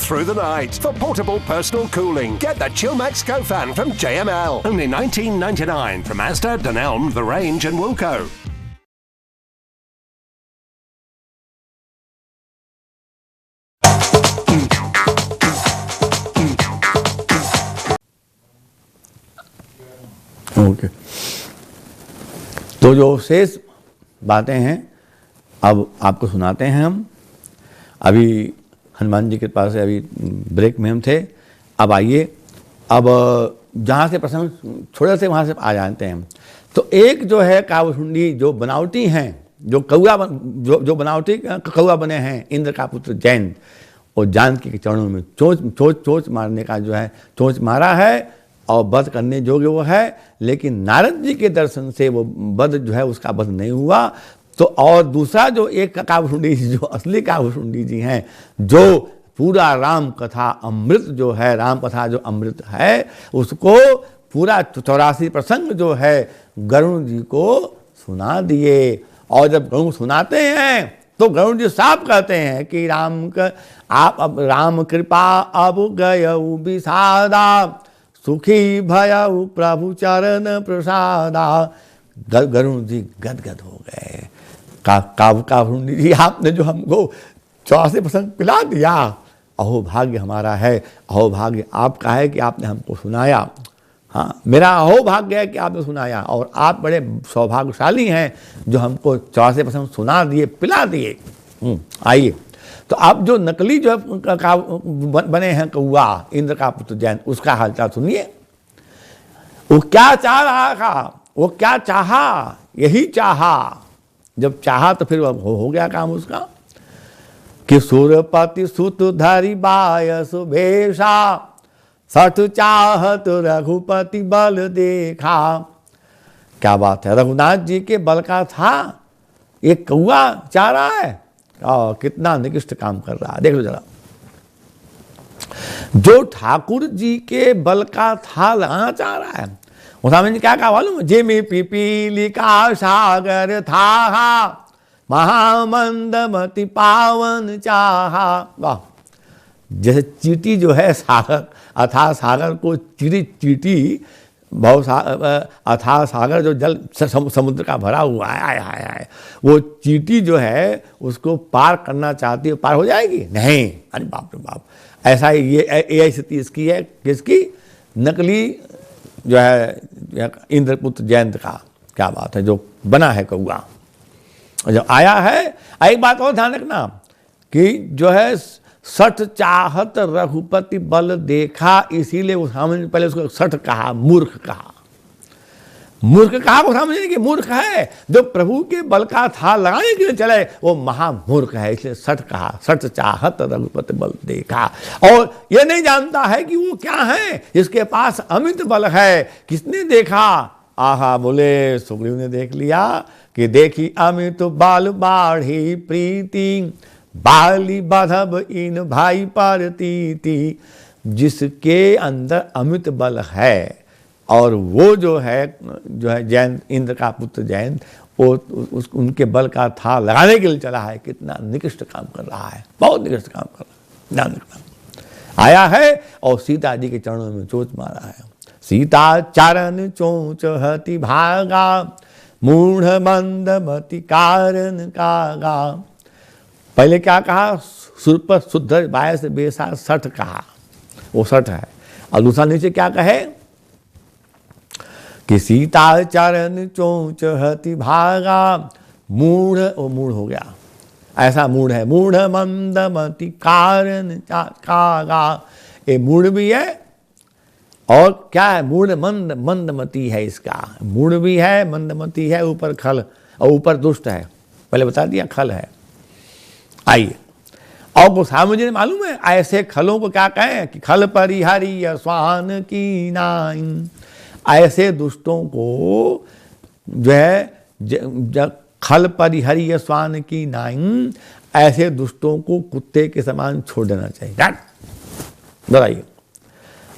through the night. For portable personal cooling, get the Chillmax Co-Fan from JML. Only $19.99 from Asda, Dunelm, The Range and Wilko. Okay तो जो शेष बातें हैं अब आपको सुनाते हैं हम। अभी हनुमान जी के पास से अभी ब्रेक में हम थे। अब आइए, अब जहाँ से प्रसंग छोड़े से वहाँ से आ जाते हैं। तो एक जो है कावसुंडी जो बनावटी हैं, जो कौआ जो बनावटी कौआ बने हैं इंद्र का पुत्र जैन, और जानकी के चरणों में चोंच मारने का जो है चोंच मारा है और वध करने योग्य वो है, लेकिन नारद जी के दर्शन से वो वध जो है उसका वध नहीं हुआ। तो और दूसरा जो एक कावसुंडी जो असली कावसुंडी जी हैं, जो पूरा राम कथा अमृत जो है, राम कथा जो अमृत है उसको पूरा 84 प्रसंग जो है गरुण जी को सुना दिए। और जब गरुण सुनाते हैं तो गरुण जी साफ कहते हैं कि आप अब राम कृपा अब गयऊ विषादा, सुखी भयऊ प्रभु चरण प्रसादा। गरुण जी गदगद हो गए। कावसुंडी जी आपने जो हमको 84 प्रसंग पिला दिया, अहो भाग्य हमारा है, अहो भाग्य आपका है कि आपने हमको सुनाया। हाँ, मेरा अहो भाग्य है कि आपने सुनाया, और आप बड़े सौभाग्यशाली हैं जो हमको 84 प्रसंग सुना दिए, पिला दिए। आइए, तो आप जो नकली जो बने हैं कौआ इंद्र का पुत्र जैन, उसका हालचाल सुनिए। वो क्या चाह रहा था, वो क्या चाहा, यही चाहा। जब चाहा तो फिर हो गया काम उसका कि सुरपति सुत धरि बायस भेषा, सठ चाहत रघुपति बल देखा। क्या बात है, रघुनाथ जी के बल का था ये कौआ चाह रहा है, और कितना निकृष्ट काम कर रहा है। देख लो जरा, जो ठाकुर जी के बल का था लगाना चाह रहा है। उन्होंने क्या कहा मालूम, जिमि पिपीली का सागर था, महामंदमति पावन चाहा। वाह, जैसे चींटी जो है सागर, अथाह सागर को चींटी अथाह सागर जो जल समुद्र का भरा हुआ है, आय हाय हाय, वो चींटी जो है उसको पार करना चाहती है, पार हो जाएगी नहीं। अरे बाप रे बाप, ऐसा ही ये स्थिति इसकी है, किसकी, नकली जो है इंद्रपुत्र जयंत का। क्या बात है, जो बना है कौआ जब आया है। एक बात और ध्यान रखना कि जो है सठ चाहत रघुपति बल देखा, इसीलिए वो सामने पहले उसको सठ कहा, मूर्ख कहा। मूर्ख कहा वो समझने की मूर्ख है, जो प्रभु के बल का था लगाने के लिए चले वो महामूर्ख है, इसलिए सठ कहा, सठ चाहत रघुपति बल देखा। और ये नहीं जानता है कि वो क्या है, इसके पास अमित बल है। किसने देखा, आहा बोले सुग्रीव ने देख लिया कि देखी अमित बाल बाढ़ी प्रीति, बाली बाधब इन भाई पारती। जिसके अंदर अमित बल है और वो जो है जैन इंद्र का पुत्र जैन, वो उनके बल का था लगाने के लिए चला है। कितना निकृष्ट काम कर रहा है, बहुत निकृष्ट काम कर रहा है। ध्यान रखना, आया है और सीता जी के चरणों में चोंच मारा है। सीता चरण चोंच हति भागा, मूढ़ मंदमति कारण कागा। पहले क्या कहा, सुर पर शुद्ध बाय से बेसा सठ कहा, वो सठ है। और दूसरा नीचे क्या कहे कि सीता चरण चोंच हति भागा, मूढ़, वो मूढ़ हो गया, ऐसा मूढ़ है। मूढ़ मंदमति कारण कागा, ये मूढ़ भी है और क्या है, मूढ़ मंदमती है। इसका मूढ़ भी है, मंदमती है, ऊपर खल और ऊपर दुष्ट है, पहले बता दिया खल है। आइए, और गोस्वामी जी ने मालूम है ऐसे खलों को क्या कहें कि खल परिहरी स्वान की नाइन। ऐसे दुष्टों को जो है खल परिहरी स्वान की नाइन, ऐसे दुष्टों को कुत्ते के समान छोड़ देना चाहिए। बताइए।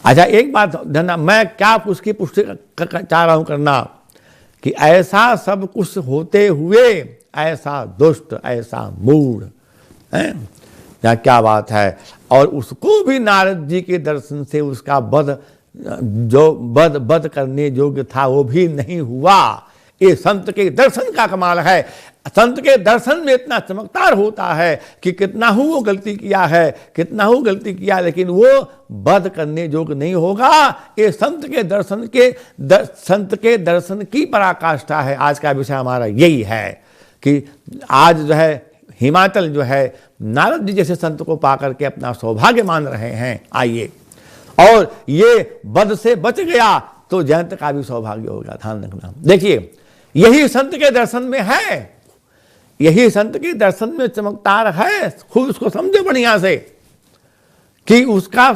अच्छा, एक बात ध्यान, मैं क्या उसकी पुष्टि चाह रहा हूं करना कि ऐसा सब कुछ होते हुए ऐसा दुष्ट, ऐसा मूढ़ है यहाँ क्या बात है। और उसको भी नारद जी के दर्शन से उसका बद करने योग्य था वो भी नहीं हुआ। ये संत के दर्शन का कमाल है। संत के दर्शन में इतना चमत्कार होता है कि कितना ही वो गलती किया है, कितना ही गलती किया, लेकिन वो बद करने योग्य नहीं होगा। ये संत के दर्शन की पराकाष्ठा है। आज का विषय हमारा यही है कि आज जो है हिमाचल जो है नारद जी जैसे संत को पाकर के अपना सौभाग्य मान रहे हैं। आइए, और ये बद से बच गया तो जयंत का भी सौभाग्य होगा। ध्यान रखना। देखिए, यही संत के दर्शन में है, यही संत के दर्शन में चमत्कार है। खूब उसको समझो बढ़िया से कि उसका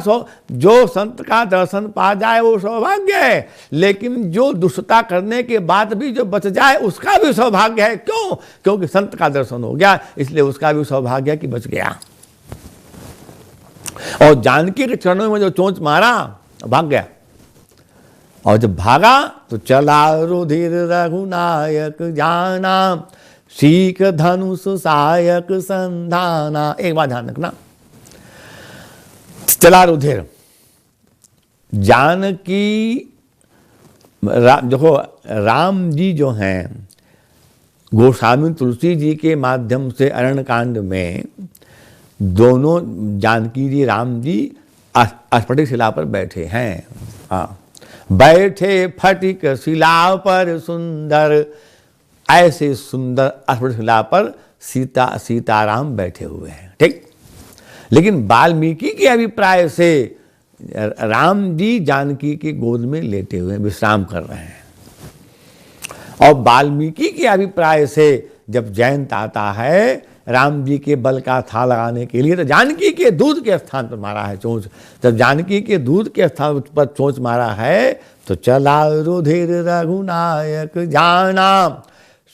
जो संत का दर्शन पा जाए वो सौभाग्य है, लेकिन जो दुष्टता करने के बाद भी जो बच जाए उसका भी सौभाग्य है। क्यों? क्योंकि संत का दर्शन हो गया, इसलिए उसका भी सौभाग्य है कि बच गया। और जानकी के चरणों में जो चोंच मारा भाग गया, और जब भागा तो चला रुधिर रघुनायक जाना, सीख धनुष सायक संधाना। एक बात ध्यान रखना, चला रुधिर, जानकी देखो राम जी जो हैं गोस्वामी तुलसी जी के माध्यम से अरण्यकांड में दोनों जानकी जी राम जी स्फटिक शिला पर बैठे हैं। हाँ, बैठे फटिक शिला पर सुंदर, ऐसे सुंदर स्फटिक शिला पर सीताराम बैठे हुए हैं। ठीक, लेकिन वाल्मीकि के अभिप्राय से राम जी जानकी की गोद में लेटे हुए विश्राम कर रहे हैं, और वाल्मीकि के अभिप्राय से जब जयंत आता है राम जी के बल का था लगाने के लिए, तो जानकी के दूध के स्थान पर मारा है चोंच। जब जानकी के दूध के स्थान पर चोंच मारा है तो चला रुधिर रघुनायक जाना,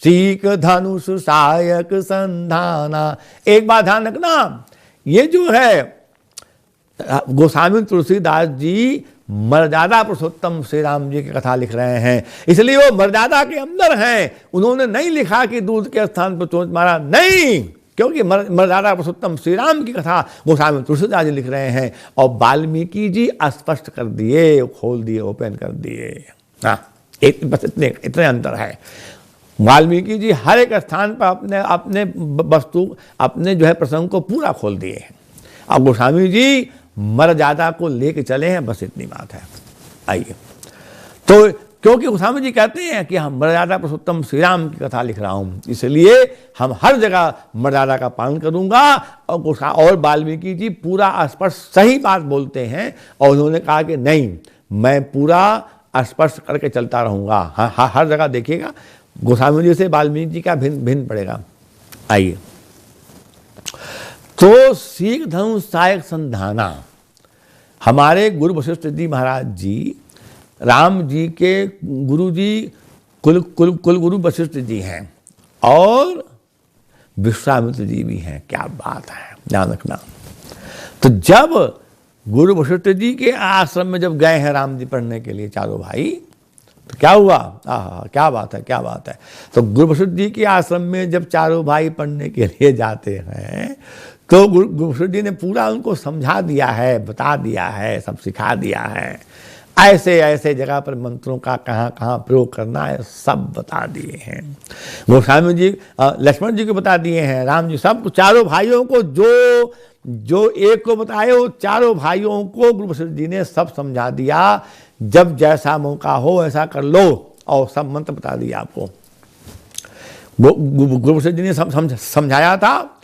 सीख धनुष सायक संधाना। एक बात ध्यान रखना, ये जो है गोस्वामी तुलसीदास जी मर्यादा पुरुषोत्तम श्री राम जी की कथा लिख रहे हैं, इसलिए वो मर्यादा के अंदर हैं। उन्होंने नहीं लिखा कि दूध के स्थान पर चोंच मारा, नहीं, क्योंकि मर्यादा पुरुषोत्तम श्री राम की कथा गोस्वामी तुलसीदास जी लिख रहे हैं। और वाल्मीकि जी स्पष्ट कर दिए, खोल दिए, ओपन कर दिए। हाँ, बस इतने अंतर है। वाल्मीकि जी हर एक स्थान पर अपने वस्तु, अपने जो है प्रसंग को पूरा खोल दिए हैं। अब गोस्वामी जी मर्यादा को लेके चले हैं, बस इतनी बात है। आइए, तो क्योंकि गोस्वामी जी कहते हैं कि हम मर्यादा पुरुषोत्तम श्री राम की कथा लिख रहा हूं, इसलिए हम हर जगह मर्यादा का पालन करूंगा। और वाल्मीकि जी पूरा स्पष्ट सही बात बोलते हैं, और उन्होंने कहा कि नहीं, मैं पूरा स्पष्ट करके चलता रहूंगा। हर जगह देखिएगा गोस्वामी जी से वाल्मीकि जी का भिन्न पड़ेगा। आइए, तो सीख धनुष सायक संधाना, हमारे गुरु वशिष्ठ जी महाराज जी राम जी के गुरु जी कुल गुरु वशिष्ठ जी हैं, और विश्वामित्र जी भी हैं। क्या बात है, ध्यान रखना। तो जब गुरु वशिष्ठ जी के आश्रम में जब गए हैं राम जी पढ़ने के लिए चारों भाई, तो क्या हुआ? क्या बात है, क्या बात है। तो गुरु वशिष्ठ जी के आश्रम में जब चारों भाई पढ़ने के लिए जाते हैं तो गुरु वशिष्ठ जी ने पूरा उनको समझा दिया है, बता दिया है, सब सिखा दिया है। ऐसे ऐसे जगह पर मंत्रों का कहाँ कहाँ प्रयोग करना है सब बता दिए हैं। गोस्वामी जी लक्ष्मण जी को बता दिए हैं, राम जी सब चारों भाइयों को जो एक को बताए वो चारों भाइयों को गुरु वशिष्ठ जी ने सब समझा दिया। जब जैसा मौका हो ऐसा कर लो, और सब मंत्र बता दिया आपको। गुरु वशिष्ठ जी ने समझाया था।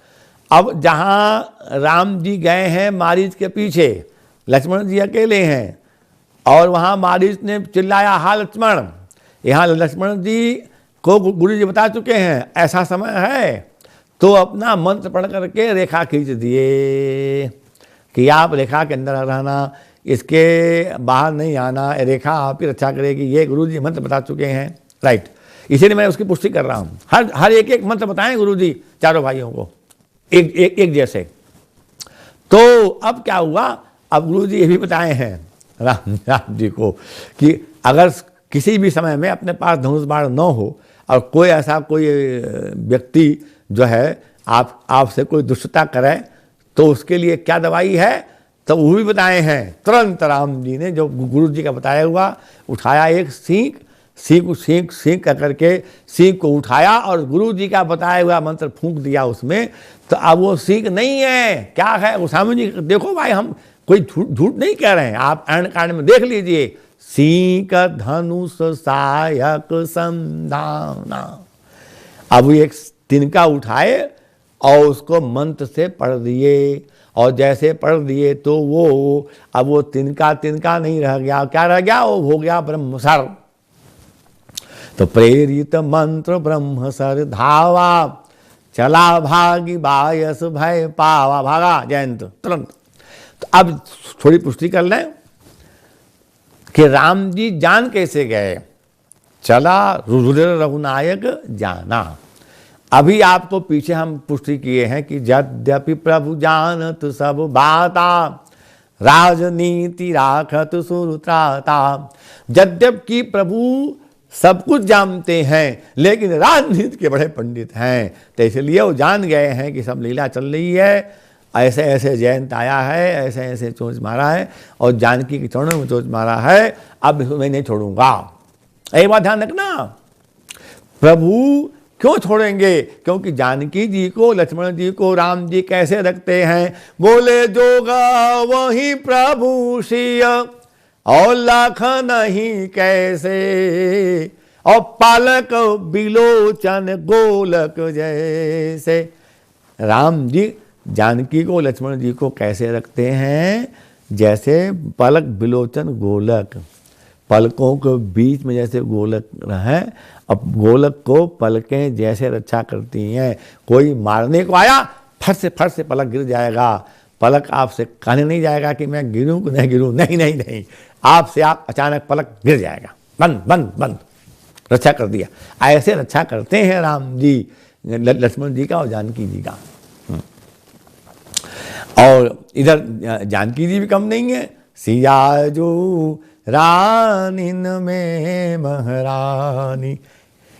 अब जहाँ राम जी गए हैं मारीच के पीछे, लक्ष्मण जी अकेले हैं, और वहाँ मारीच ने चिल्लाया, हा लक्ष्मण। यहाँ लक्ष्मण जी को गुरु जी बता चुके हैं ऐसा समय है, तो अपना मंत्र पढ़ करके रेखा खींच दिए कि आप रेखा के अंदर रहना, इसके बाहर नहीं आना, रेखा आप ही रक्षा करेगी। ये गुरु जी मंत्र बता चुके हैं, राइट। इसीलिए मैं उसकी पुष्टि कर रहा हूँ। हर एक मंत्र बताएं गुरु जी चारों भाइयों को एक जैसे। तो अब क्या हुआ, अब गुरु जी ये भी बताए हैं राम जी को कि अगर किसी भी समय में अपने पास धनुष बाण न हो, और कोई ऐसा कोई व्यक्ति जो है आपसे कोई दुष्टता करे, तो उसके लिए क्या दवाई है तो वो भी बताए हैं। तुरंत राम जी ने जो गुरु जी का बताया हुआ उठाया एक सीख करके सीख को उठाया और गुरु जी का बताया हुआ मंत्र फूंक दिया उसमें। तो अब वो सीख नहीं है, क्या है गोस्वामी जी, देखो भाई हम कोई झूठ नहीं कह रहे हैं, आप अरण्य कांड में देख लीजिए। सीख धनुष सायक संधाना। अब एक तिनका उठाए और उसको मंत्र से पढ़ दिए, और जैसे पढ़ दिए तो वो अब वो तिनका नहीं रह गया, क्या रह गया, वो हो गया ब्रह्मसर। तो प्रेरित मंत्र ब्रह्मसर धावा, चला भागी बायस भय पावा, भागा जयंत तुरंत। तो अब थोड़ी पुष्टि कर लें कि राम जी जान कैसे गए। चला रुधिर रघुनायक जाना। अभी आपको पीछे हम पुष्टि किए हैं कि यद्यपि प्रभु जानत सब बाता, राजनीति राखत सुरत्राता। यद्यपि प्रभु सब कुछ जानते हैं लेकिन राजनीति के बड़े पंडित हैं, तो इसलिए वो जान गए हैं कि सब लीला चल रही है, ऐसे ऐसे जयंत आया है, ऐसे ऐसे चोंच मारा है और जानकी के चरणों में चोंच मारा है, अब मैं नहीं छोड़ूंगा। एक बात ध्यान रखना, प्रभु क्यों छोड़ेंगे, क्योंकि जानकी जी को, लक्ष्मण जी को राम जी कैसे रखते हैं, बोले जोगा वही प्रभु सिय और लाख नहीं कैसे, और पालक बिलोचन गोलक जैसे। राम जी जानकी को, लक्ष्मण जी को कैसे रखते हैं, जैसे पलक बिलोचन गोलक, पलकों के बीच में जैसे गोलक है, अब गोलक को पलकें जैसे रक्षा करती हैं। कोई मारने को आया, फट से पलक गिर जाएगा। पलक आपसे कहने नहीं जाएगा कि मैं गिरूं कि नहीं गिरूं, नहीं, आपसे आप अचानक पलक गिर जाएगा, बंद, रक्षा कर दिया। ऐसे रक्षा करते हैं राम जी, लक्ष्मण जी का और जानकी जी का। और इधर जानकी जी भी कम नहीं है। सिया जो रानिन में महारानी,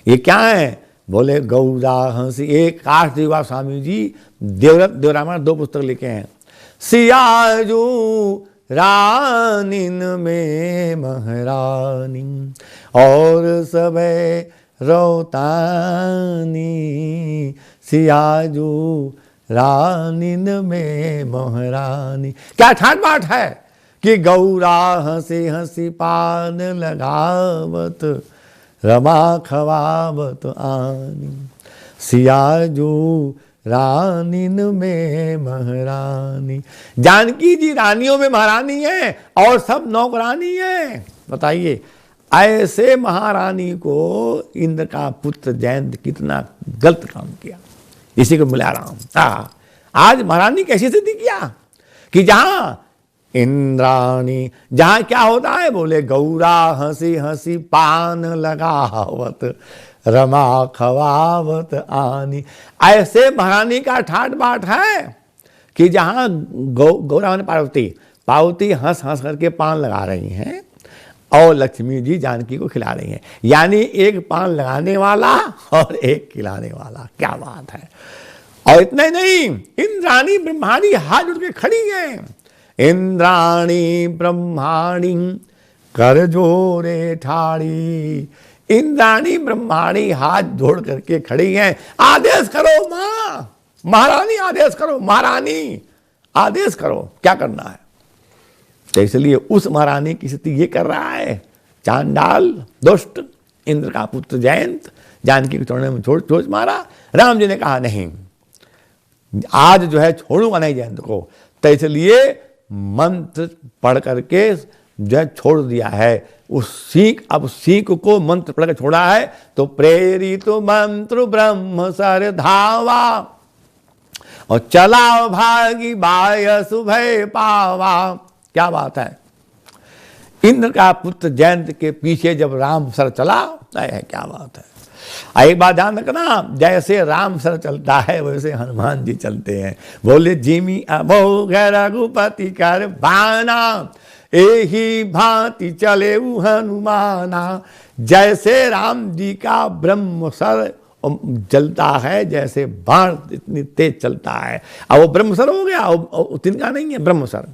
ये क्या है, बोले गौरा हंसी। एक काश देवा स्वामी जी देवरामायण 2 पुस्तक लिखे हैं। सिया जो रानिन में महारानी और सबे रोतानी, सिया जो रानिन में महारानी। क्या ठाट बाट है कि गौरा हंसी पान लगावत, रमा खवावत आनी, सिया जो रानिन में महारानी। जानकी जी रानियों में महारानी है और सब नौकरानी है। बताइए, ऐसे महारानी को इंद्र का पुत्र जयंत कितना गलत काम किया, इसी को मिला राम। आज महारानी कैसी सिद्धि किया कि जहां इंद्राणी, जहां क्या होता है, बोले गौरा हंसी पान लगावत, रमा खवावत आनी। ऐसे महारानी का ठाट बाट है कि जहां गौरा ने पार्वती हंस करके पान लगा रही हैं और लक्ष्मी जी जानकी को खिला रही हैं। यानी एक पान लगाने वाला और एक खिलाने वाला, क्या बात है। और इतना ही नहीं, इंद्राणी ब्रह्माणी हाथ जोड़ के खड़ी हैं। इंद्राणी ब्रह्माणी कर जोरे ठाड़ी। इंद्राणी ब्रह्माणी हाथ जोड़ करके खड़ी हैं। आदेश करो मां, महारानी आदेश करो, महारानी आदेश करो, क्या करना है। तो इसलिए उस महारानी की स्थिति ये कर रहा है चांडाल दुष्ट इंद्र का पुत्र जयंत, जानकी के चरणों में चोंच मारा। राम जी ने कहा नहीं, आज जो है छोड़ूंगा नहीं जयंत को। तो इसलिए मंत्र पढ़ करके जो है छोड़ दिया है। उस सीख, अब सीख को मंत्र पढ़ कर छोड़ा है। तो प्रेरित मंत्र ब्रह्म सर धावा और चला भागी बायस भय पावा। क्या बात है, इंद्र का पुत्र जयंत के पीछे जब राम सर चला, क्या बात है। एक बात ध्यान रखना, जैसे राम सर चलता है वैसे हनुमान जी चलते हैं। बोले जिमी अभोग रघुपति कर बाना, एही भांति चले हनुमाना। जैसे राम जी का ब्रह्म सर जलता है जैसे बाण, इतनी तेज चलता है। अब वो ब्रह्मसर हो गया, तिनका नहीं है ब्रह्मसर।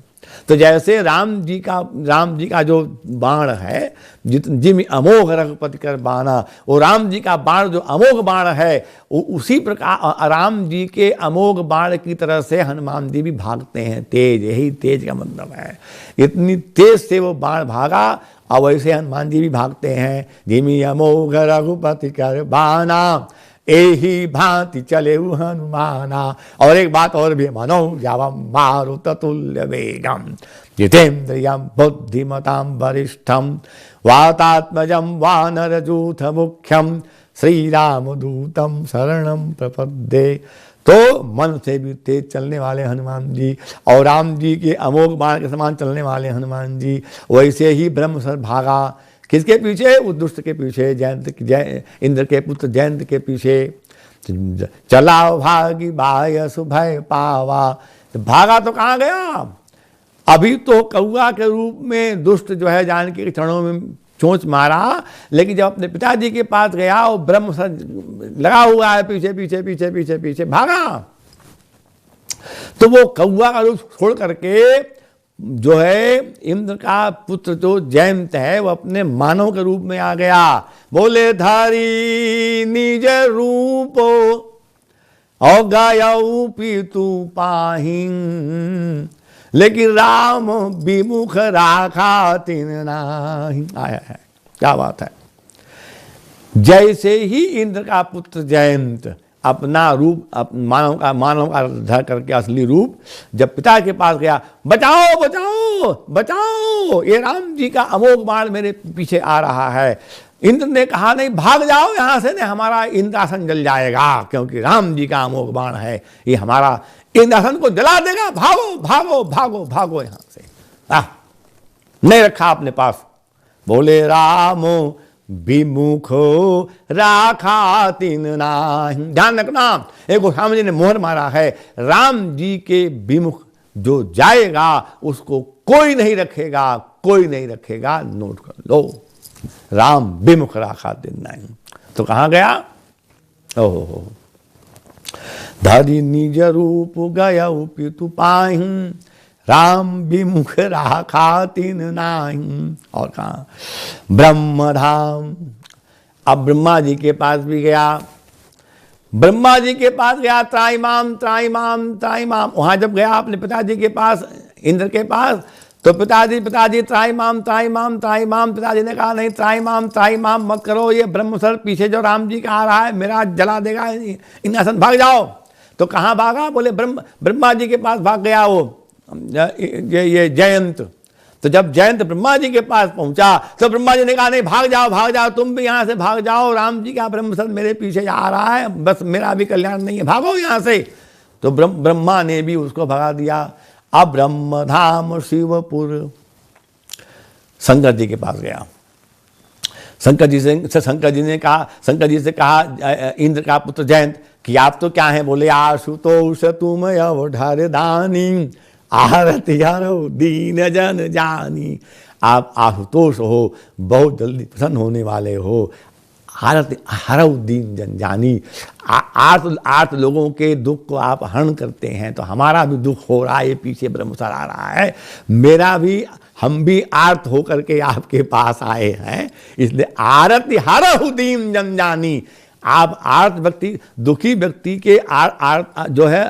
तो जैसे राम जी का जो बाण है, जिम अमोघ रघुपति कर बाणा, वो राम जी का बाण जो अमोघ बाण है, उसी प्रकार राम जी के अमोघ बाण की तरह से हनुमान जी भी भागते हैं तेज। यही तेज का मतलब है, इतनी तेज से वो बाण भागा। और वैसे हनुमान जी भी भागते हैं। जिमि अमोघ रघुपति कर बाणा, एही भांति चले हनुमाना। और एक बात और भी, मनो यावम मारुत तुल्य वेगम, जितेन्द्रियम बुद्धिमताम वरिष्ठम, वातात्मजम वानरजूथ मुख्यम, श्री राम दूतम शरणम प्रपद्ये। तो मन से भी तेज चलने वाले हनुमान जी और राम जी के अमोघ बाण के समान चलने वाले हनुमान जी, वैसे ही ब्रह्मसर भागा। किसके पीछे? उस दुष्ट के पीछे, इंद्र के पुत्र जयंत के पीछे। चला भागी बाय सुभय पावा। तो भागा तो कहाँ गया? अभी तो कौआ के रूप में दुष्ट जो है जानकी के चरणों में चोंच मारा, लेकिन जब अपने पिताजी के पास गया, वो ब्रह्मसर लगा हुआ है पीछे पीछे पीछे पीछे पीछे भागा। तो वो कौआ का रूप छोड़ करके जो है इंद्र का पुत्र जो जयंत है, वो अपने मानव के रूप में आ गया। बोले धारी निज रूप और गायऊ पीतु पाहिं, लेकिन राम विमुख राखा तिन नाही। आया है, क्या बात है। जैसे ही इंद्र का पुत्र जयंत अपना रूप मानव का धर करके असली रूप जब पिता के पास गया, बचाओ बचाओ बचाओ, ये राम जी का अमोघ बाण मेरे पीछे आ रहा है। इंद्र ने कहा नहीं, भाग जाओ यहाँ से, नहीं हमारा इंद्रासन जल जाएगा, क्योंकि राम जी का अमोघ बाण है, ये हमारा इंद्रासन को जला देगा। भागो भागो भागो भागो यहाँ से। नहीं रखा अपने पास। बोले रामो विमुखो राखा तिन नाही। ध्यान रखना, एक गोस्वामी जी ने मोहर मारा है, राम जी के विमुख जो जाएगा उसको कोई नहीं रखेगा, कोई नहीं रखेगा। नोट कर लो, राम विमुख राखा तिन नाही। तो कहाँ गया? ओहो, धरि निज रूप गया पितु पाहिं, राम विमुख राखा तिन नाही। और कहा? ब्रह्मधाम। अब ब्रह्मा जी के पास भी गया। ब्रह्मा जी के पास गया, त्राइमाम त्राइमाम त्राइमाम। वहां जब गया अपने पिताजी के पास, इंद्र के पास, तो पिताजी त्राइमाम त्राइमाम त्राइमाम। पिताजी ने कहा नहीं, त्राइमाम त्राइमाम मत करो, ये ब्रह्मसर पीछे जो राम जी का आ रहा है मेरा जला देगा, इंद्रासन, भाग जाओ। तो कहाँ भागा? बोले ब्रह्मा जी के पास भाग गया वो ये जयंत। तो जब जयंत ब्रह्मा जी के पास पहुंचा तो ब्रह्मा जी ने कहा नहीं, भाग जाओ तुम भी यहाँ से भाग जाओ, राम जी का ब्रह्मसर मेरे पीछे आ रहा है, बस मेरा भी कल्याण नहीं है, भागो यहाँ से। तो ब्रह्मा ने भी उसको भगा दिया। अब ब्रह्मधाम शिवपुर शंकर जी के पास गया। शंकर जी से कहा इंद्र का पुत्र जयंत कि आप तो क्या हैं? बोले आशुतोष तुम अवधार दानी, आरती हरो दीन जन जानी। आप आशुतोष हो, बहुत जल्दी प्रसन्न होने वाले हो। आरती हरो दीन जन जानी, आठ लोगों के दुख को आप हरण करते हैं। तो हमारा भी दुख हो रहा है, ये पीछे ब्रह्मसर आ रहा है, मेरा भी, हम भी आर्त होकर के आपके पास आए हैं, इसलिए आरती हरो दीन जन जानी। आप आर्त व्यक्ति, दुखी व्यक्ति के जो है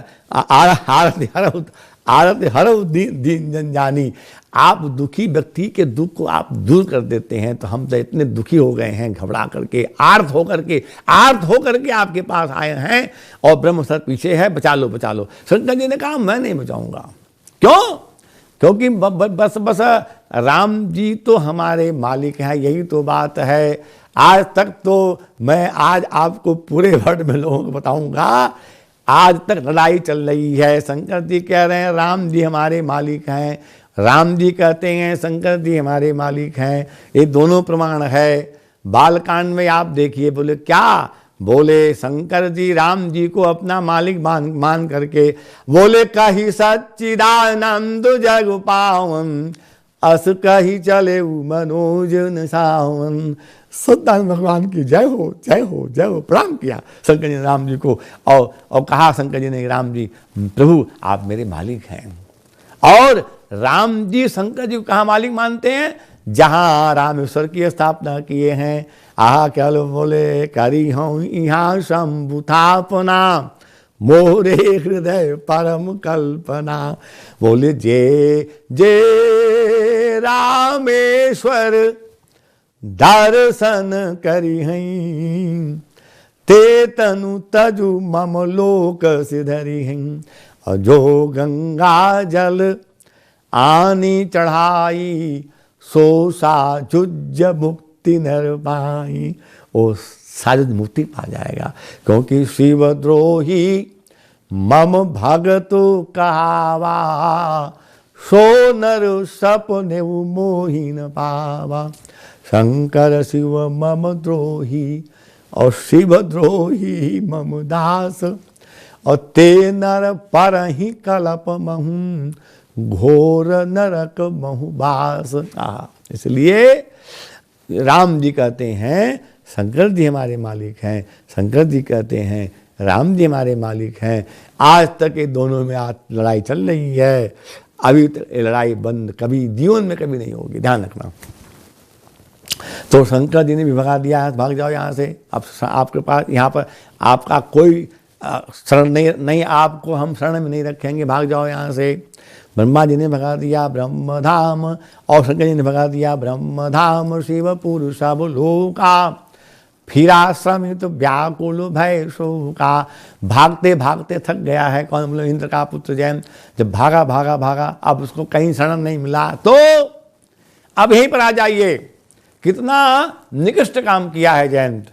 आरती हरो दीन जन जानी। आप दुखी व्यक्ति के दुख को आप दूर कर देते हैं। तो हम तो इतने दुखी हो गए हैं, घबरा करके, आर्त होकर के आपके पास आए हैं, और ब्रह्मसर पीछे है, बचा लो बचा लो। शंकर जी ने कहा मैं नहीं बचाऊंगा। क्यों? क्योंकि बस राम जी तो हमारे मालिक हैं, यही तो बात है। आज तक तो मैं आज आपको पूरे वर्ल्ड में लोगों को बताऊंगा, आज तक लड़ाई चल रही है। शंकर जी कह रहे हैं राम जी हमारे मालिक हैं, राम जी कहते हैं शंकर जी हमारे मालिक हैं, ये दोनों प्रमाण है। बालकांड में आप देखिए, बोले क्या? बोले शंकर जी राम जी को अपना मालिक मान करके बोले, कही सच्चिदानंद जग पावन, अस कही चले मनोज न सावन। सत्यानंद भगवान की जय हो, जय हो, जय हो, प्रणाम किया शंकर जी ने राम जी को। और कहा शंकर जी ने, राम जी प्रभु आप मेरे मालिक हैं। और राम जी शंकर जी को कहाँ मालिक मानते हैं? जहां रामेश्वर की स्थापना किए हैं। आहा क्या बोले, करी हूं यहाँ शंभु थापना, मोरे हृदय परम कल्पना। बोले जे जे रामेश्वर दर्शन करी हैं, ते तनु तजु मम लोक सिधरी हैं। और जो गंगा जल आनी चढ़ाई, सो साजुज मुक्ति नर पाई। ओ साजुज मुक्ति पा जाएगा, क्योंकि शिवद्रोही मम भगत कहावा, सो नर सपने मोहि न पावा। शंकर शिव मम द्रोही और शिव द्रोही मम दास, और ते नर पर ही कलप महू, घोर नरक महु बास। इसलिए राम जी कहते हैं शंकर जी हमारे मालिक हैं, शंकर जी कहते हैं राम जी हमारे मालिक हैं। आज तक ये दोनों में आज लड़ाई चल रही है, अभी तक ये लड़ाई बंद कभी जीवन में कभी नहीं होगी, ध्यान रखना। तो शंकर जी ने भी भगा दिया, भाग जाओ यहाँ से, अब आपके पास यहाँ पर आपका कोई शरण नहीं, आपको हम शरण में नहीं रखेंगे, भाग जाओ यहाँ से। ब्रह्मा जी ने भगा दिया ब्रह्मधाम, और शंकर जी ने भगा दिया ब्रह्मधाम। शिव पुरुष सब लोका, फिरा श्रमित व्याकुल भय शोका। भागते भागते थक गया है कौन? बोले इंद्र का पुत्र जयंत। जब भागा भागा भागा, अब उसको कहीं शरण नहीं मिला, तो अब यहीं पर आ जाइए। कितना निकृष्ट काम किया है जयंत,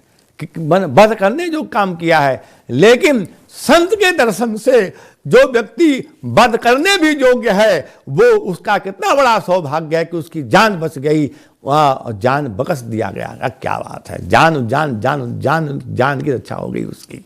वध करने जो काम किया है, लेकिन संत के दर्शन से जो व्यक्ति वध करने भी योग्य है, वो उसका कितना बड़ा सौभाग्य है कि उसकी जान बच गई, वहाँ जान बख्श दिया गया। क्या बात है, जान जान जान जान जान की रक्षा हो गई उसकी।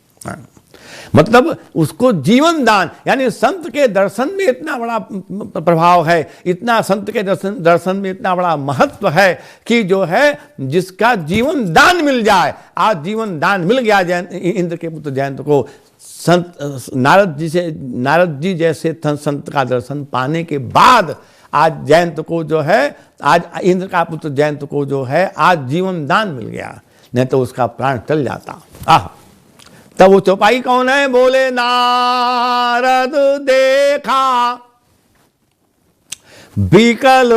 मतलब उसको जीवन दान, यानी संत के दर्शन में इतना बड़ा प्रभाव है, इतना संत के दर्शन में इतना बड़ा महत्व है कि जो है जिसका जीवन दान मिल जाए। आज जीवन दान मिल गया इंद्र के पुत्र जयंत को। संत नारद जी जैसे संत का दर्शन पाने के बाद आज जयंत को जो है, आज इंद्र का पुत्र जयंत को जो है आज जीवन दान मिल गया, नहीं तो उसका प्राण टल जाता। तब वो चौपाई कौन है? बोले नारद देखा बिकल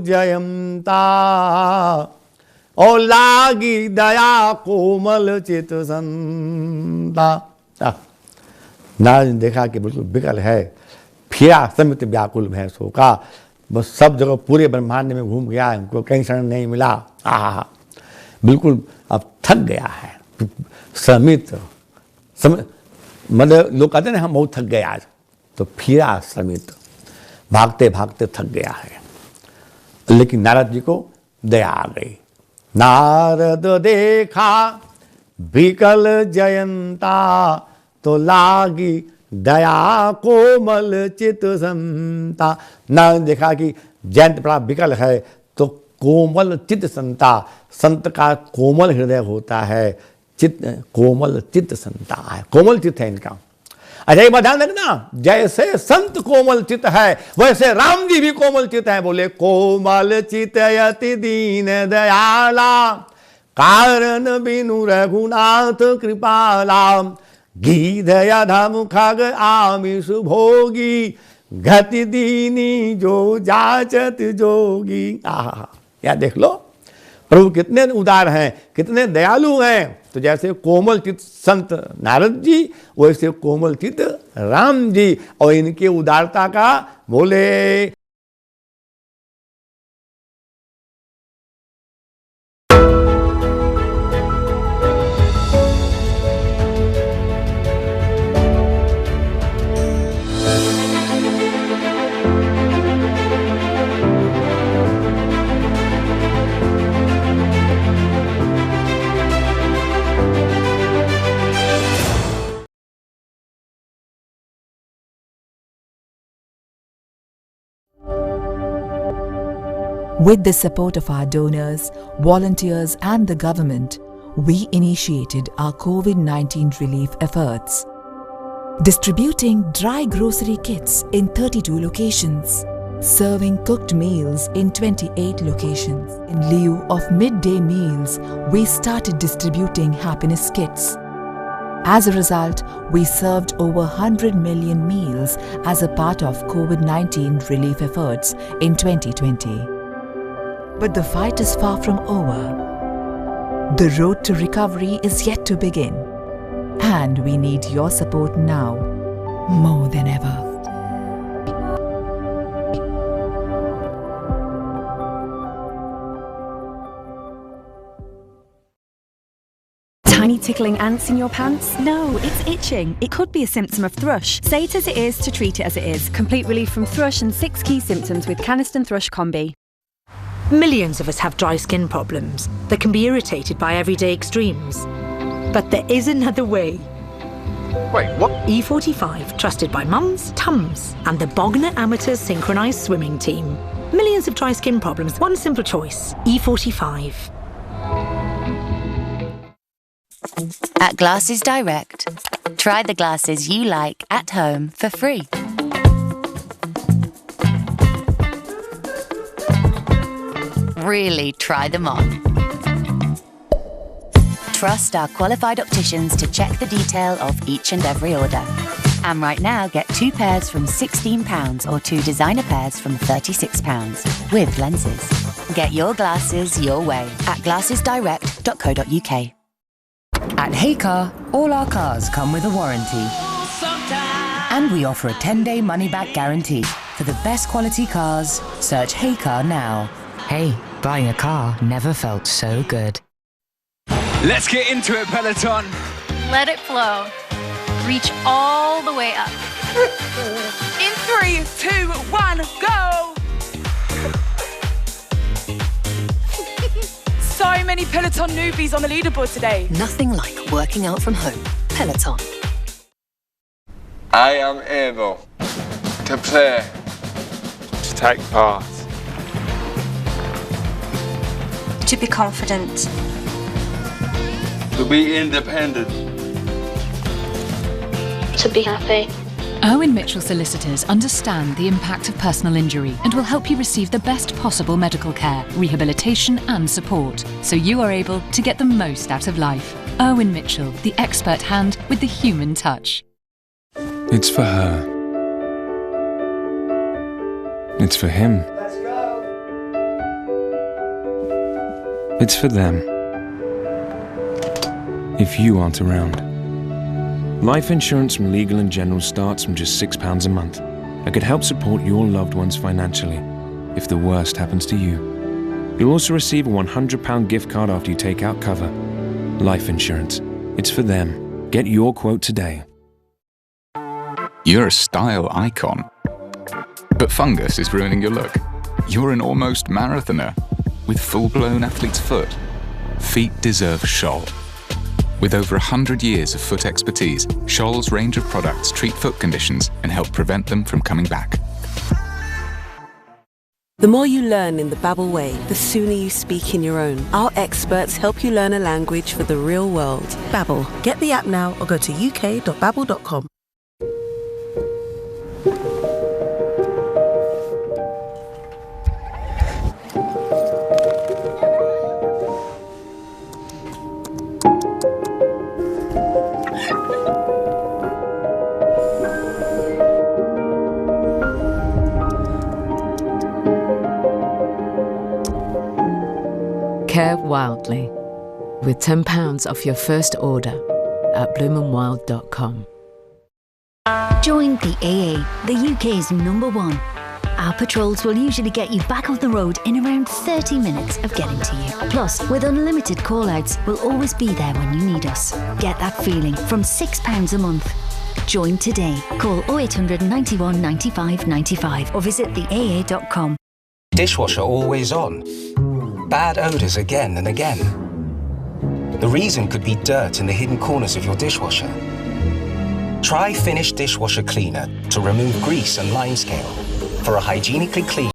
जयंता, और लागी दया कोमल चित संता। नारद ने देखा कि बिल्कुल बिकल है, फिरा समित व्याकुल भय शोका। बस सब जगह पूरे ब्रह्मांड में घूम गया, उनको कहीं शरण नहीं मिला। बिल्कुल अब थक गया है, समित मतलब लोग कहते हैं हम बहुत थक गए आज, तो फिरा समित, भागते भागते थक गया है। लेकिन नारद जी को दया आ गई। नारद देखा बिकल जयंता, तो लागी दया कोमल चित संता। नारद ने देखा कि जयंत बड़ा बिकल है, तो कोमल चित संता, संत का कोमल हृदय होता है, चित्त कोमल चित्त संता है, कोमल चित्त है इनका। अच्छा एक बात ध्यान रखना, जैसे संत कोमल चित्त है वैसे राम जी भी कोमल चित्त है। बोले कोमल चित्त यति दीन दयाला, कारण बिनु रघुनाथ कृपाला। गीधय धम खग आमिष भोगी, गति दीनी जो जाचत जोगी। या देख लो प्रभु कितने उदार हैं, कितने दयालु हैं। तो जैसे कोमल चित्त संत नारद जी, वैसे कोमल चित्त राम जी, और इनके उदारता का बोले With the support of our donors, volunteers and the government, we initiated our COVID-19 relief efforts, distributing dry grocery kits in 32 locations, serving cooked meals in 28 locations. In lieu of midday meals, we started distributing happiness kits. As a result, we served over 100 million meals as a part of COVID-19 relief efforts in 2020. But the fight is far from over. The road to recovery is yet to begin, and we need your support now, more than ever. Tiny tickling ants in your pants? No, it's itching. It could be a symptom of thrush. Say it as it is to treat it as it is. Complete relief from thrush and 6 key symptoms with Canesten Thrush Combi. Millions of us have dry skin problems that can be irritated by everyday extremes. But there is another way. Wait, what? E45, trusted by mums, tums, and the Bognor Amateurs Synchronised Swimming Team. Millions of dry skin problems, one simple choice. E45. At Glasses Direct, try the glasses you like at home for free. Really try them on. Trust our qualified opticians to check the detail of each and every order. And right now, get 2 pairs from £16 or 2 designer pairs from £36 with lenses. Get your glasses your way at glassesdirect.co.uk. At Heycar, all our cars come with a warranty. And we offer a 10-day money-back guarantee. For the best quality cars, search Heycar now. Hey, buying a car never felt so good. Let's get into it, Peloton. Let it flow. Reach all the way up. In 3, 2, 1, go! So many Peloton newbies on the leaderboard today. Nothing like working out from home. Peloton. I am able to play, to take part, to be confident, to be independent, to be happy. Owen Mitchell Solicitors understand the impact of personal injury and will help you receive the best possible medical care, rehabilitation and support, so you are able to get the most out of life. Owen Mitchell, the expert hand with the human touch. It's for her. It's for him. Let's go. It's for them. If you aren't around. Life insurance from Legal & General starts from just £6 a month and could help support your loved ones financially if the worst happens to you. You'll also receive a £100 gift card after you take out cover. Life insurance. It's for them. Get your quote today. You're a style icon. But fungus is ruining your look. You're an almost marathoner with full-blown athlete's foot. Feet deserve Scholl. With over 100 years of foot expertise, Scholl's range of products treat foot conditions and help prevent them from coming back. The more you learn in the Babbel way, the sooner you speak in your own. Our experts help you learn a language for the real world. Babbel. Get the app now or go to uk.babbel.com. Care wildly with £10 off your first order at bloomandwild.com. Join the AA, the UK's #1. Our patrols will usually get you back on the road in around 30 minutes of getting to you. Plus, with unlimited call-outs, we'll always be there when you need us. Get that feeling from £6 a month. Join today. Call 0800 91 95 95 or visit theaa.com. Dishwasher always on. Bad odours again and again. The reason could be dirt in the hidden corners of your dishwasher. Try Finish Dishwasher Cleaner to remove grease and limescale for a hygienically clean